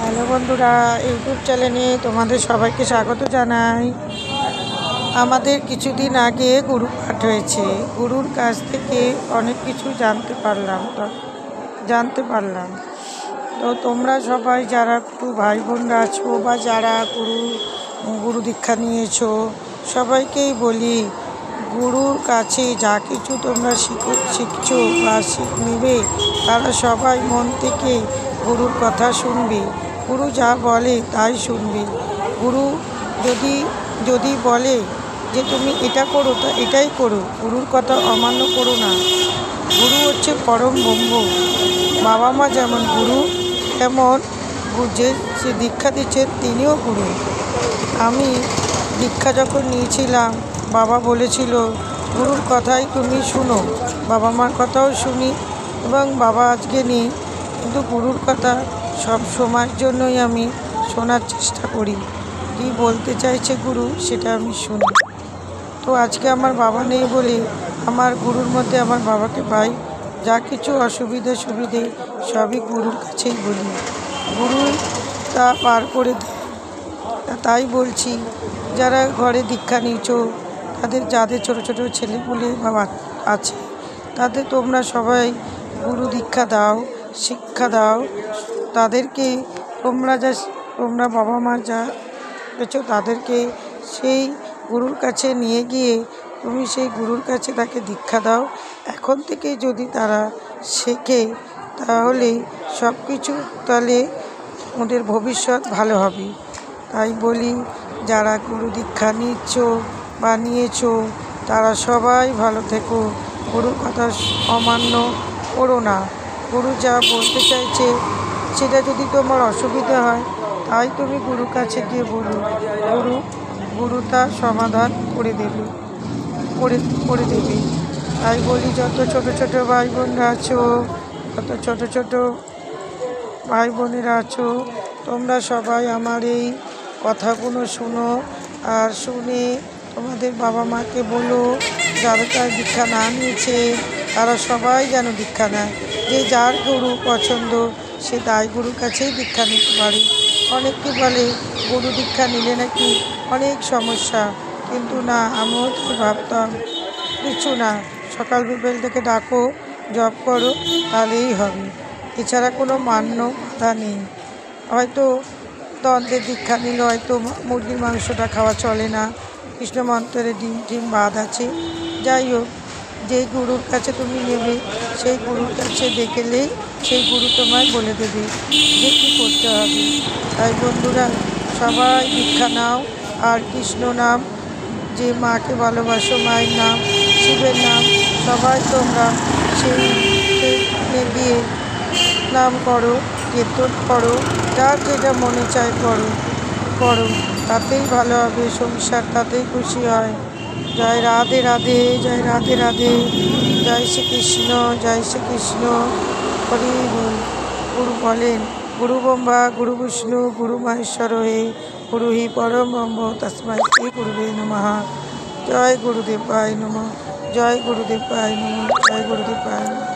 Hello বন্ধুরা, YouTube চ্যানেলে তোমাদের সবাইকে স্বাগত জানাই। আমাদের কিছুদিন আগে গুরু পাঠ হয়েছে। গুরুর কাছ থেকে অনেক কিছু জানতে পারলাম। তো তোমরা সবাই যারা গুরু ভাই বোনরা আছো বা যারা গুরু দীক্ষা নিয়েছো, সবাইকেই বলি, গুরুর কাছে যা কিছু তোমরা শিখছো বা নিবে, তারা সবাই মন থেকে গুরুর কথা শুনবে। গুরু যা বলে তাই শুনবে। গুরু যদি বলে যে তুমি এটা করো, তা এটাই করো, গুরুর কথা অমান্য করো না। গুরু হচ্ছে পরম ব্রহ্ম। বাবা মা যেমন গুরু, তেমন সে দীক্ষা দিচ্ছেন তিনিও গুরু। আমি দীক্ষা যখন নিয়েছিলাম, বাবা বলেছিল গুরুর কথাই তুমি শুনো। বাবা মার কথাও শুনি এবং বাবা আজকে নেই, কিন্তু গুরুর কথা সব সময়ের জন্যই আমি শোনার চেষ্টা করি। কী বলতে চাইছে গুরু, সেটা আমি শুনি। তো আজকে আমার বাবা নেই বলে আমার গুরুর মধ্যে আমার বাবাকে পাই। যা কিছু সুবিধে সবই গুরুর কাছেই বলি। গুরুই তা পার করে দেয়। তাই বলছি, যারা ঘরে দীক্ষা নিয়েছো, যাদের ছোটো ছোটো ছেলেপুলে বা আছে, তাদের তোমরা সবাই গুরু দীক্ষা দাও, শিক্ষা দাও তাদেরকে। তোমরা বাবা মা যা পেয়েছো, তাদেরকে সেই গুরুর কাছে নিয়ে গিয়ে তুমি সেই গুরুর কাছে তাকে দীক্ষা দাও। এখন থেকে যদি তারা শেখে, তাহলে তাহলে ওদের ভবিষ্যৎ ভালো হবে। তাই বলি, যারা গুরু দীক্ষা নিচ্ছ বা নিয়েছো, তারা সবাই ভালো থেকো। গুরুর কথা অমান্য করো না। গুরু যা বলতে চাইছে, সেটা যদি তোমার অসুবিধা হয়, তাই তুমি গুরুর কাছে গিয়ে বলো। গুরু তার সমাধান করে দেবে। তাই বলি, যত ছোট ভাই বোনরা আছো, ভাই বোনেরা আছো, তোমরা সবাই আমার এই কথাগুলো শোনো। আর শুনে তোমাদের বাবা মাকে বলো, যারা তার দীক্ষা না নিয়েছে, তারা সবাই যেন দীক্ষা নেয়। যে যার গুরু পছন্দ, সে তাই গুরুর কাছেই দীক্ষা নিতে পারে। অনেকে বলে গুরু দীক্ষা নিলে নাকি অনেক সমস্যা, কিন্তু না, আমিও তো ভাবতাম কিছু না। সকাল বিকেল থেকে ডাকো, জপ করো, তাহলেই হবে। এছাড়া কোনো বাধা নেই। হয়তো দ্বন্দ্বের দীক্ষা নিলে হয়তো মুরগির মাংসটা খাওয়া চলে না, কৃষ্ণ মন্ত্রে ডিম বাদ আছে। যাই হোক, যেই গুরুর কাছে তুমি নেবে, সেই গুরুর কাছে দেখলেই সেই গুরু তোমায় বলে দেবে যে কী করতে হবে। তাই বন্ধুরা, সবাই দীক্ষা নাও। আর কৃষ্ণ নাম, যে মাকে ভালোবাসো, মায়ের নাম, শিবের নাম, সবাই তোমরা সেইখানে গিয়ে নাম করো, কীর্তন করো, যার যেটা মনে চায় করো, তাতেই ভালো হবে সংসার, তাতেই খুশি হয়। জয় রাধে রাধে, জয় রাধে রাধে, জয় শ্রীকৃষ্ণ, জয় শ্রীকৃষ্ণ, হরি বল। গুরু বলেন, গুরু ব্রহ্মা গুরু বিষ্ণু গুরু মহেশ্বর হে, গুরু হি পরম ব্রহ্ম তস্मै শ্রী গুরুবে নমঃ। জয় গুরুদেবায় নমঃ, জয় গুরুদেবায় নমঃ, জয় গুরুদেবায় নমঃ।